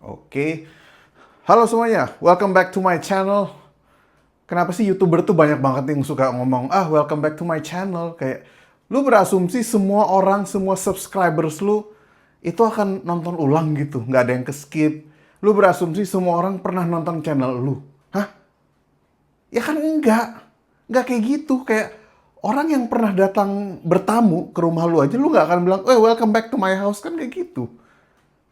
Oke. Halo semuanya, welcome back to my channel. Kenapa sih YouTuber tuh banyak banget yang suka ngomong, welcome back to my channel. Kayak, lu berasumsi semua orang, semua subscribers lu, itu akan nonton ulang gitu. Nggak ada yang ke-skip. Lu berasumsi semua orang pernah nonton channel lu. Hah? Ya kan enggak. Enggak kayak gitu. Kayak, orang yang pernah datang bertamu ke rumah lu aja, lu nggak akan bilang, welcome back to my house. Kan kayak gitu.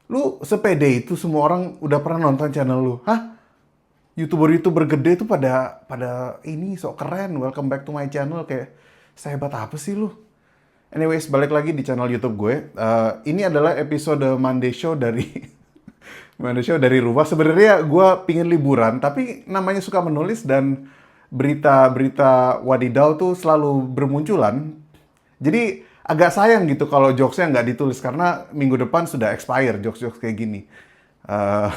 Lu sepede itu semua orang udah pernah nonton channel lu. Hah? YouTuber-YouTuber gede tuh pada pada ini sok keren, welcome back to my channel, kayak sehebat apa sih lu? Anyways, balik lagi di channel YouTube gue. Ini adalah episode Monday Show dari Monday Show dari rumah. Sebenarnya gue pingin liburan, tapi namanya suka menulis dan berita-berita wadidaw tuh selalu bermunculan. Jadi agak sayang gitu kalau jokesnya nggak ditulis karena minggu depan sudah expire jokes-jokes kayak gini. Eh,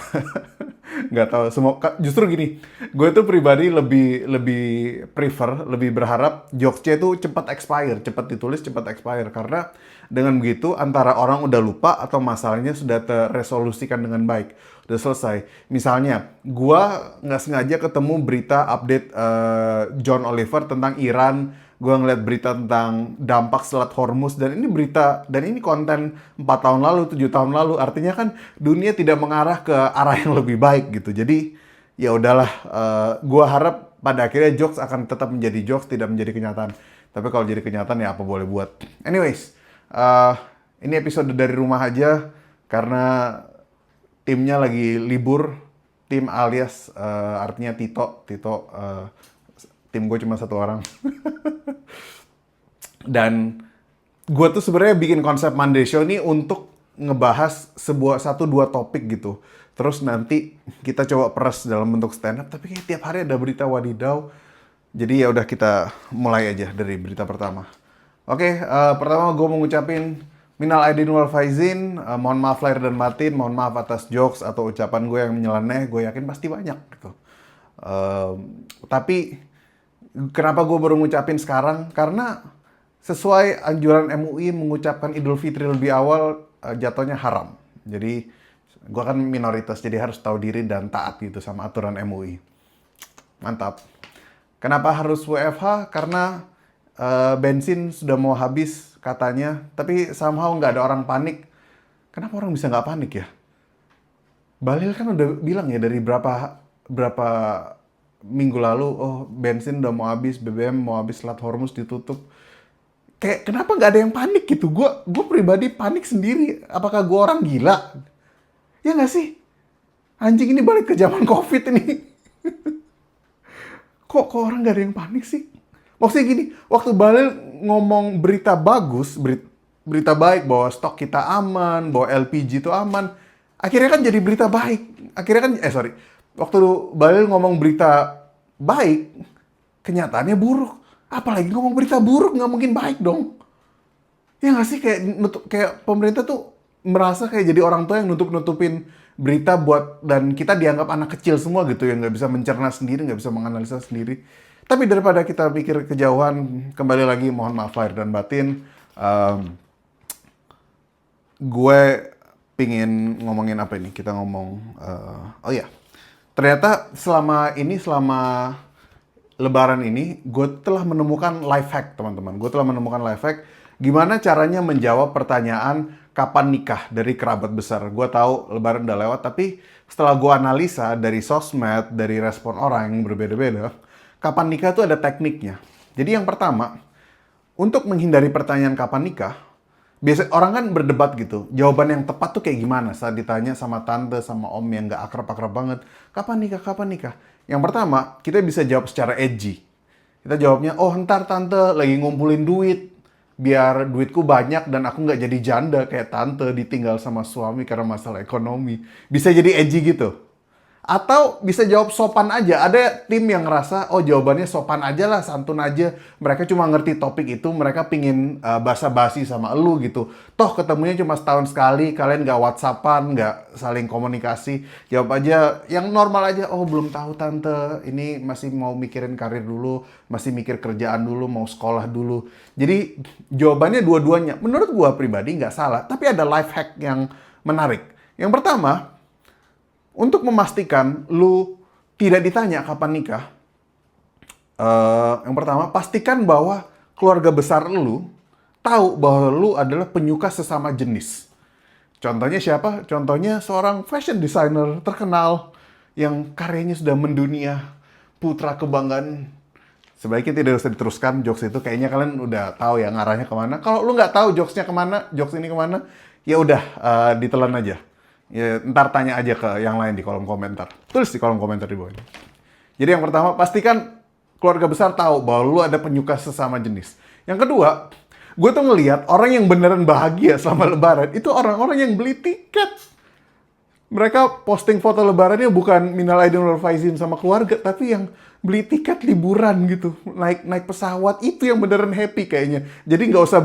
nggak tahu semua justru gini, gue tuh pribadi lebih lebih prefer, lebih berharap jokesnya itu cepat expire, cepat ditulis, cepat expire, karena dengan begitu antara orang udah lupa atau masalahnya sudah terresolusikan dengan baik, udah selesai. Misalnya gue nggak sengaja ketemu berita update John Oliver tentang Iran, gue ngeliat berita tentang dampak Selat Hormuz, dan ini berita, dan ini konten 4 tahun lalu, 7 tahun lalu, artinya kan dunia tidak mengarah ke arah yang lebih baik gitu. Jadi ya udahlah, gue harap pada akhirnya jokes akan tetap menjadi jokes, tidak menjadi kenyataan. Tapi kalau jadi kenyataan ya apa boleh buat. Anyways, ini episode dari rumah aja karena timnya lagi libur, tim alias artinya Tito, tim gue cuma satu orang. Dan gue tuh sebenarnya bikin konsep Monday Show ini untuk ngebahas satu dua topik gitu. Terus nanti kita coba peres dalam bentuk stand up. Tapi kayak tiap hari ada berita wadidaw. Jadi ya udah kita mulai aja dari berita pertama. Oke, pertama gue mau ngucapin minal aidin wal faizin. Mohon maaf lahir dan batin. Mohon maaf atas jokes atau ucapan gue yang menyeleneh. Gue yakin pasti banyak gitu. Tapi kenapa gue baru ngucapin sekarang? Karena sesuai anjuran MUI mengucapkan Idul Fitri lebih awal jatuhnya haram. Jadi gue kan minoritas, jadi harus tahu diri dan taat gitu sama aturan MUI. Mantap. Kenapa harus WFH? Karena bensin sudah mau habis katanya, tapi somehow nggak ada orang panik. Kenapa orang bisa nggak panik ya? Bahlil kan udah bilang ya dari berapa minggu lalu, bensin udah mau habis, BBM mau habis, Selat Hormuz ditutup. Kayak kenapa nggak ada yang panik gitu? Gue pribadi panik sendiri. Apakah gue orang gila? Ya nggak sih? Anjing, ini balik ke zaman COVID ini. Kok orang nggak ada yang panik sih? Maksudnya gini, waktu Bahlil ngomong berita bagus, berita baik bahwa stok kita aman, bahwa LPG itu aman, akhirnya kan jadi berita baik. Akhirnya kan, waktu Bahlil ngomong berita baik, kenyataannya buruk. Apalagi ngomong berita buruk, nggak mungkin baik dong. Ya nggak sih, kayak pemerintah tuh merasa kayak jadi orang tua yang nutup-nutupin berita dan kita dianggap anak kecil semua gitu, yang nggak bisa mencerna sendiri, nggak bisa menganalisa sendiri. Tapi daripada kita pikir kejauhan, kembali lagi mohon maaf lahir dan batin. Gue pingin ngomongin apa ini? Kita ngomong, ternyata selama Lebaran ini, gue telah menemukan life hack, teman-teman. Gue telah menemukan life hack gimana caranya menjawab pertanyaan kapan nikah dari kerabat besar. Gue tahu Lebaran udah lewat, tapi setelah gue analisa dari sosmed, dari respon orang yang berbeda-beda, kapan nikah tuh ada tekniknya. Jadi yang pertama, untuk menghindari pertanyaan kapan nikah, biasa orang kan berdebat gitu. Jawaban yang tepat tuh kayak gimana saat ditanya sama tante, sama om yang nggak akrab-akrab banget. Kapan nikah? Kapan nikah? Yang pertama, kita bisa jawab secara edgy. Kita jawabnya, ntar tante lagi ngumpulin duit. Biar duitku banyak dan aku nggak jadi janda kayak tante ditinggal sama suami karena masalah ekonomi. Bisa jadi edgy gitu. Atau bisa jawab sopan aja. Ada tim yang ngerasa, jawabannya sopan aja lah, santun aja. Mereka cuma ngerti topik itu, mereka pingin basa-basi sama elu gitu. Toh ketemunya cuma setahun sekali, kalian nggak WhatsAppan, nggak saling komunikasi. Jawab aja yang normal aja, belum tahu tante, ini masih mau mikirin karir dulu, masih mikir kerjaan dulu, mau sekolah dulu. Jadi jawabannya dua-duanya, menurut gua pribadi nggak salah. Tapi ada life hack yang menarik. Yang pertama, Untuk memastikan lu tidak ditanya kapan nikah, yang pertama, pastikan bahwa keluarga besar lu tahu bahwa lu adalah penyuka sesama jenis. Contohnya siapa? Contohnya seorang fashion designer terkenal yang karyanya sudah mendunia, putra kebanggaan. Sebaiknya tidak usah diteruskan jokes itu. Kayaknya kalian udah tahu ya ngarahnya kemana. Kalau lu nggak tahu jokesnya kemana, jokes ini kemana, ya udah ditelan aja. Ya, ntar tanya aja ke yang lain di kolom komentar. Tulis di kolom komentar di bawah ini. Jadi yang pertama, pastikan keluarga besar tahu bahwa lu ada penyuka sesama jenis. Yang kedua, gue tuh ngelihat orang yang beneran bahagia selama lebaran, itu orang-orang yang beli tiket. Mereka posting foto lebarannya bukan minal aidin wal faizin sama keluarga, tapi yang beli tiket liburan gitu. Naik pesawat, itu yang beneran happy kayaknya. Jadi nggak usah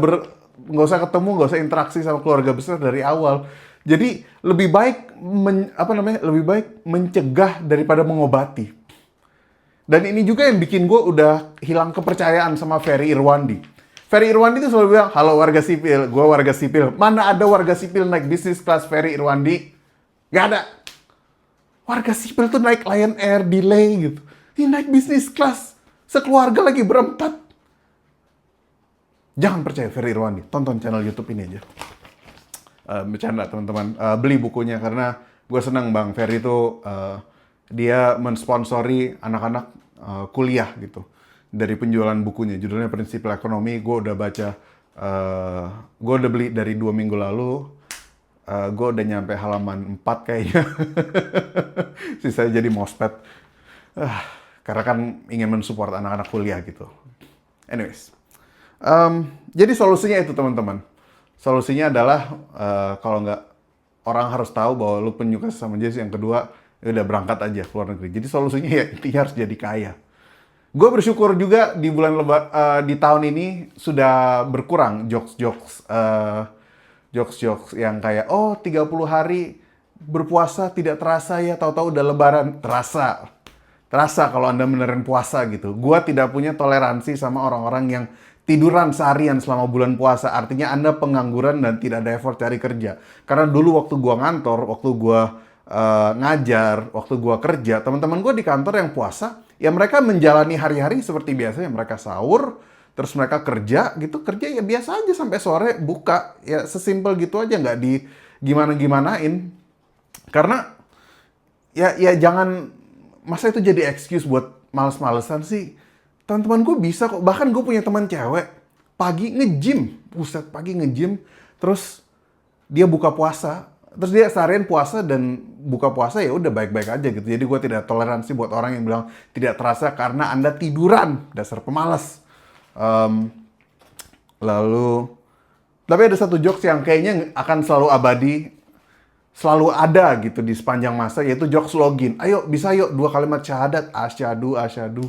ketemu, nggak usah interaksi sama keluarga besar dari awal. Jadi lebih baik lebih baik mencegah daripada mengobati. Dan ini juga yang bikin gue udah hilang kepercayaan sama Ferry Irwandi. Ferry Irwandi itu selalu bilang, halo warga sipil, gue warga sipil. Mana ada warga sipil naik bisnis kelas Ferry Irwandi? Gak ada. Warga sipil tuh naik Lion Air, delay gitu. Ini naik bisnis kelas. Sekeluarga lagi berempat. Jangan percaya Ferry Irwandi. Tonton channel YouTube ini aja. Bercanda teman-teman. Beli bukunya karena gue senang Bang Ferry itu... dia mensponsori anak-anak kuliah gitu dari penjualan bukunya. Judulnya Prinsip Ekonomi. Gue udah baca, gue udah beli dari 2 minggu lalu. Gue udah nyampe halaman 4 kayaknya. Sisanya jadi mospet. Karena kan ingin mensupport anak-anak kuliah gitu. Anyways. Jadi solusinya itu teman-teman. Solusinya adalah kalau nggak, orang harus tahu bahwa lu penyuka sesama jenis. Yang kedua, ya udah berangkat aja ke luar negeri. Jadi solusinya ya intinya harus jadi kaya. Gue bersyukur juga di di tahun ini sudah berkurang jokes-jokes yang kayak 30 hari berpuasa tidak terasa ya, tahu-tahu udah lebaran. Terasa kalau Anda beneran puasa gitu. Gue tidak punya toleransi sama orang-orang yang tiduran seharian selama bulan puasa. Artinya Anda pengangguran dan tidak ada effort cari kerja. Karena dulu waktu gue ngantor, waktu gue ngajar, waktu gua kerja, teman-teman gua di kantor yang puasa, ya mereka menjalani hari-hari seperti biasa, ya mereka sahur, terus mereka kerja gitu, kerja ya biasa aja sampai sore buka, ya sesimpel gitu aja, nggak di gimana-gimanain. Karena ya jangan, masa itu jadi excuse buat males-malesan sih. Teman-teman gue bisa kok, bahkan gue punya teman cewek, pagi nge-gym, pagi nge-gym, terus dia buka puasa. Terus dia seharian puasa dan buka puasa ya udah baik-baik aja gitu. Jadi gue tidak toleransi buat orang yang bilang tidak terasa karena Anda tiduran, dasar pemalas. Lalu, tapi ada satu jokes yang kayaknya akan selalu abadi, selalu ada gitu di sepanjang masa, yaitu jokes login. Ayo, bisa yuk 2 kalimat syahadat, asyhadu, asyhadu.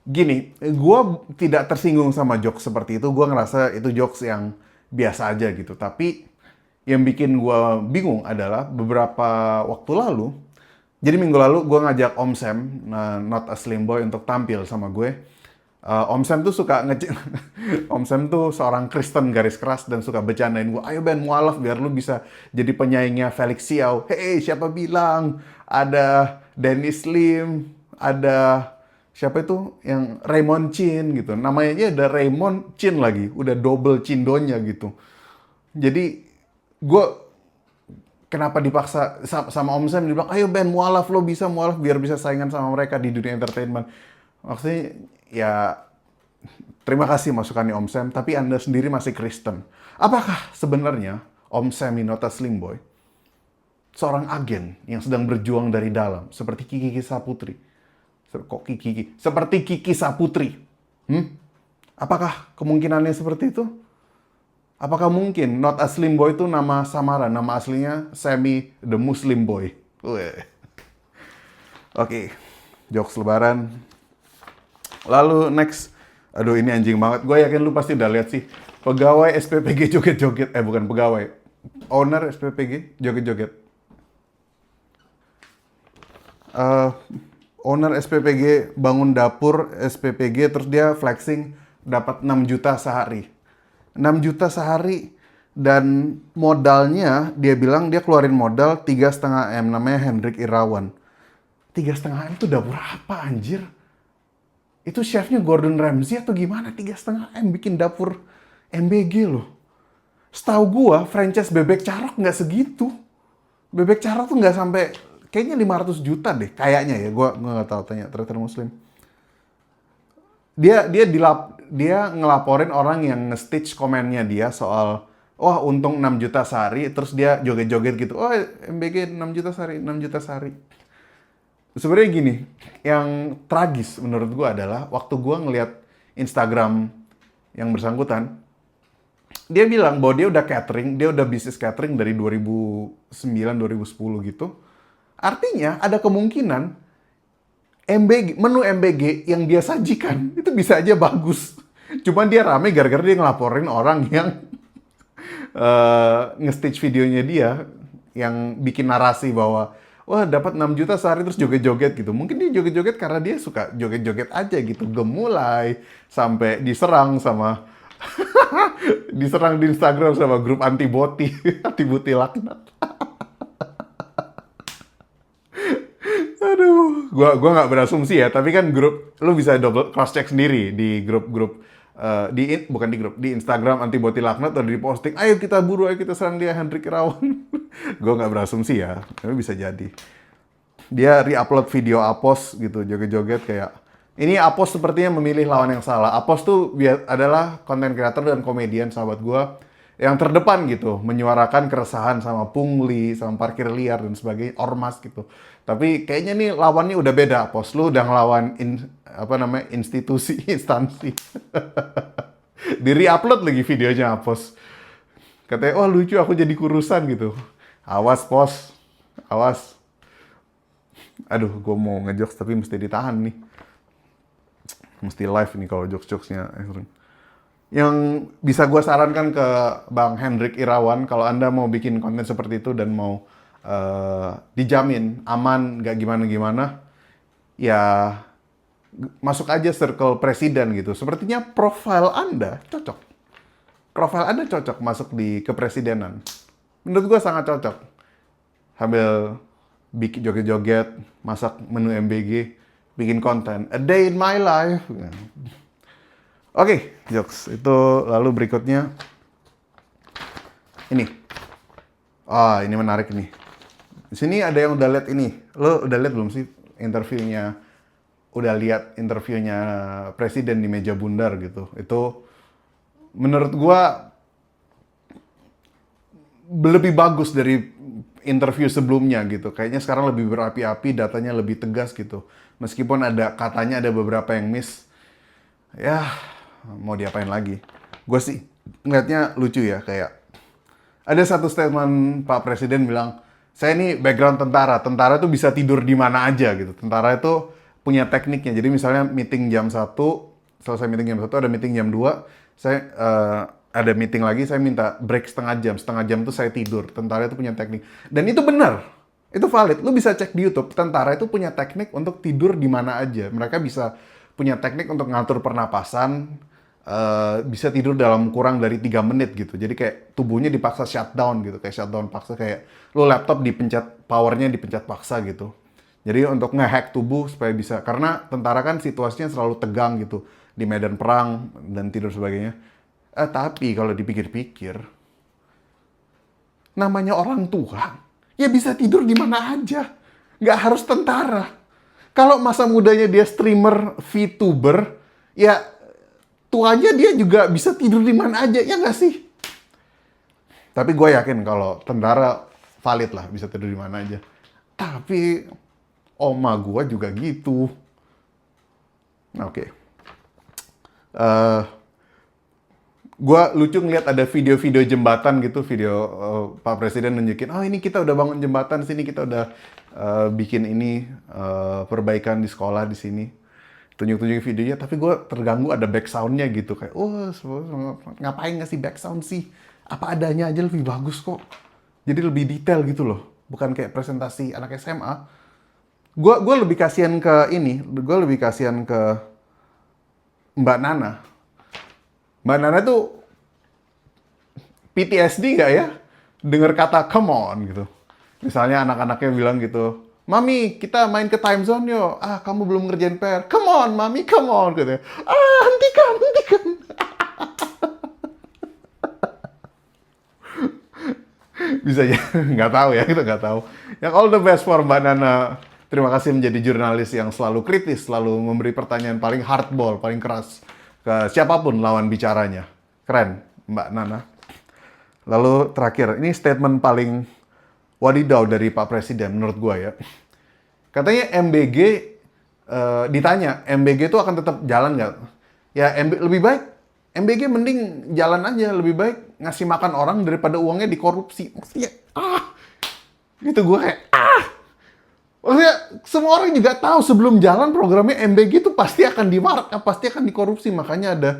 Gini, gue tidak tersinggung sama jokes seperti itu. Gue ngerasa itu jokes yang biasa aja gitu. Tapi yang bikin gue bingung adalah beberapa waktu lalu, jadi minggu lalu gue ngajak Om Sam, Not a Slim Boy, untuk tampil sama gue. Om Sam tuh suka Om Sam tuh seorang Kristen garis keras dan suka bercandain gue, ayo Ben mualaf biar lu bisa jadi penyaingnya Felix Xiao. Hey, siapa bilang ada Dennis Lim, ada siapa itu yang Raymond Chin gitu. Namanya ada Raymond Chin lagi, udah double cindonya gitu. Jadi gue kenapa dipaksa sama Om Sam, dibilang ayo Ben mualaf, lo bisa mualaf biar bisa saingan sama mereka di dunia entertainment. Maksudnya ya terima kasih masukannya Om Sam, tapi Anda sendiri masih Kristen. Apakah sebenarnya Om Sam Not a Slim Boy seorang agen yang sedang berjuang dari dalam seperti Kiki Saputri? Kok Kiki? Seperti Kiki Saputri. Apakah kemungkinannya seperti itu? Apakah mungkin Not a Slim Boy itu nama samaran, nama aslinya Sammy the Muslim Boy? Oke, jokes lebaran. Lalu next, aduh ini anjing banget. Gue yakin lu pasti udah lihat sih. Pegawai SPPG joget-joget, bukan pegawai. Owner SPPG joget-joget. Owner SPPG bangun dapur SPPG, terus dia flexing dapat 6 juta sehari. 6 juta sehari Dan modalnya, dia bilang dia keluarin modal 3,5 M, namanya Hendrik Irawan. 3,5 M itu dapur apa anjir? Itu chefnya Gordon Ramsay atau gimana? 3,5 M bikin dapur MBG loh. Setahu gua franchise bebek carok nggak segitu. Bebek carok tuh nggak sampai, kayaknya 500 juta deh. Kayaknya ya, gua nggak tahu, tanya Trader Muslim. Dia ngelaporin orang yang nge-stitch komennya dia soal wah untung 6 juta sehari, terus dia joget-joget gitu. Oh, MBG 6 juta sehari, 6 juta sehari. Sebenarnya gini, yang tragis menurut gua adalah waktu gua ngeliat Instagram yang bersangkutan, dia bilang bahwa dia udah catering, dia udah bisnis catering dari 2009, 2010 gitu. Artinya ada kemungkinan menu MBG yang dia sajikan itu bisa aja bagus. Cuman dia rame gara-gara dia ngelaporin orang yang nge-stitch videonya dia yang bikin narasi bahwa wah dapat 6 juta sehari terus joget-joget gitu. Mungkin dia joget-joget karena dia suka joget-joget aja gitu. Gemulai sampai diserang sama diserang di Instagram sama grup anti-boti, anti-boti laknat. Aduh, gua nggak berasumsi ya, tapi kan grup lu bisa double cross check sendiri di grup-grup bukan di grup, di Instagram anti boti laknat atau di posting, ayo kita buru, ayo kita serang dia Hendrik Irawan. Gua nggak berasumsi ya, tapi bisa jadi. Dia re-upload video Apos gitu, joget-joget kayak ini Apos sepertinya memilih lawan yang salah. Apos tuh adalah konten kreator dan komedian sahabat gua yang terdepan gitu, menyuarakan keresahan sama pungli, sama parkir liar dan sebagainya, ormas gitu. Tapi kayaknya nih lawannya udah beda, Pos. Lu udah ngelawan institusi, instansi. Di re-upload lagi videonya, Pos. Katanya, oh lucu aku jadi kurusan gitu. Awas, Pos. Awas. Aduh, gue mau ngejokes tapi mesti ditahan nih. Mesti live nih kalau jokes-jokesnya. Yang bisa gue sarankan ke Bang Hendrik Irawan, kalau Anda mau bikin konten seperti itu dan mau dijamin aman, nggak gimana-gimana, ya masuk aja circle presiden gitu. Sepertinya profil Anda cocok. Profil Anda cocok masuk di kepresidenan. Menurut gue sangat cocok. Sambil bikin joget-joget, masak menu MBG, bikin konten. A day in my life. Oke, jokes. Itu lalu berikutnya. Ini. Ah, ini menarik nih. Di sini ada yang udah lihat ini. Lo udah lihat belum sih interviewnya? Udah lihat interviewnya presiden di meja bundar gitu. Itu menurut gua lebih bagus dari interview sebelumnya gitu. Kayaknya sekarang lebih berapi-api, datanya lebih tegas gitu. Meskipun katanya ada beberapa yang miss. Ya, mau diapain lagi? Gue sih ngeliatnya lucu ya, kayak ada satu statement Pak Presiden bilang, saya ini background tentara. Tentara tuh bisa tidur di mana aja gitu. Tentara itu punya tekniknya. Jadi misalnya meeting jam 1, selesai meeting jam 1, ada meeting jam 2, saya ada meeting lagi, saya minta break setengah jam. Setengah jam tuh saya tidur. Tentara itu punya teknik. Dan itu benar. Itu valid. Lu bisa cek di YouTube. Tentara itu punya teknik untuk tidur di mana aja. Mereka bisa punya teknik untuk ngatur pernapasan, bisa tidur dalam kurang dari 3 menit gitu. Jadi kayak tubuhnya dipaksa shutdown gitu. Kayak shutdown paksa, kayak lu laptop dipencet, powernya dipencet paksa gitu. Jadi untuk ngehack tubuh supaya bisa. Karena tentara kan situasinya selalu tegang gitu. Di medan perang dan tidur sebagainya. Tapi kalau dipikir-pikir, namanya orang tua, ya bisa tidur di mana aja. Nggak harus tentara. Kalau masa mudanya dia streamer, VTuber, ya tuanya dia juga bisa tidur di mana aja, ya nggak sih? Tapi gue yakin kalau tentara valid lah, bisa tidur di mana aja. Tapi oma gue juga gitu. Oke. Gue lucu ngeliat ada video-video jembatan gitu, video Pak Presiden nunjukin, oh ini kita udah bangun jembatan sini, kita udah bikin ini perbaikan di sekolah di sini. Tunjuk-tunjuk videonya, tapi gue terganggu ada back sound-nya gitu. Kayak, ngapain ngasih back sound sih? Apa adanya aja lebih bagus kok. Jadi lebih detail gitu loh. Bukan kayak presentasi anak SMA. Gue lebih kasihan ke ini, gue lebih kasihan ke Mbak Nana. Mbak Nana tuh PTSD nggak ya? Dengar kata come on gitu. Misalnya anak-anaknya bilang gitu, Mami, kita main ke time zone yuk. Ah, kamu belum ngerjain PR. Come on, Mami, come on. Gitu. Ah, hentikan, hentikan. Bisa ya, nggak tahu ya, kita nggak tahu. Yang all the best for Mbak Nana. Terima kasih menjadi jurnalis yang selalu kritis, selalu memberi pertanyaan paling hardball, paling keras ke siapapun lawan bicaranya. Keren, Mbak Nana. Lalu terakhir, ini statement paling wadidaw dari Pak Presiden menurut gua ya. Katanya MBG, ditanya, MBG itu akan tetap jalan nggak? Ya lebih baik, MBG mending jalan aja, lebih baik ngasih makan orang daripada uangnya dikorupsi. Maksudnya, gitu gue kayak, maksudnya semua orang juga tahu sebelum jalan programnya MBG itu pasti akan pasti akan dikorupsi. Makanya ada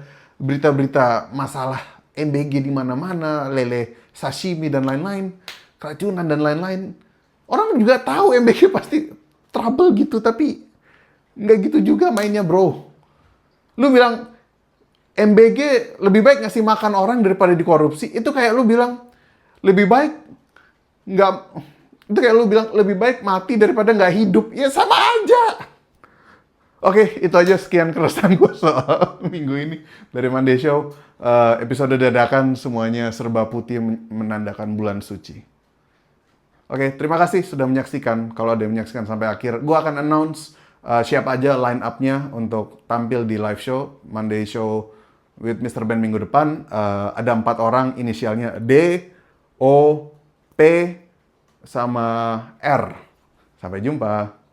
berita-berita masalah MBG di mana-mana, lele sashimi dan lain-lain, keracunan dan lain-lain. Orang juga tahu MBG pasti trouble gitu, tapi nggak gitu juga mainnya, bro. Lu bilang MBG lebih baik ngasih makan orang daripada dikorupsi, itu kayak lu bilang lebih baik nggak, itu kayak lu bilang lebih baik mati daripada nggak hidup. Ya sama aja. Oke, itu aja sekian keresahan gue soal minggu ini dari Monday Show. Episode dadakan, semuanya serba putih menandakan bulan suci. Oke, terima kasih sudah menyaksikan. Kalau ada yang menyaksikan sampai akhir, gue akan announce siapa aja line up-nya untuk tampil di live show Monday Show with Mr. Ben minggu depan. Ada 4 orang, inisialnya D, O, P, sama R. Sampai jumpa.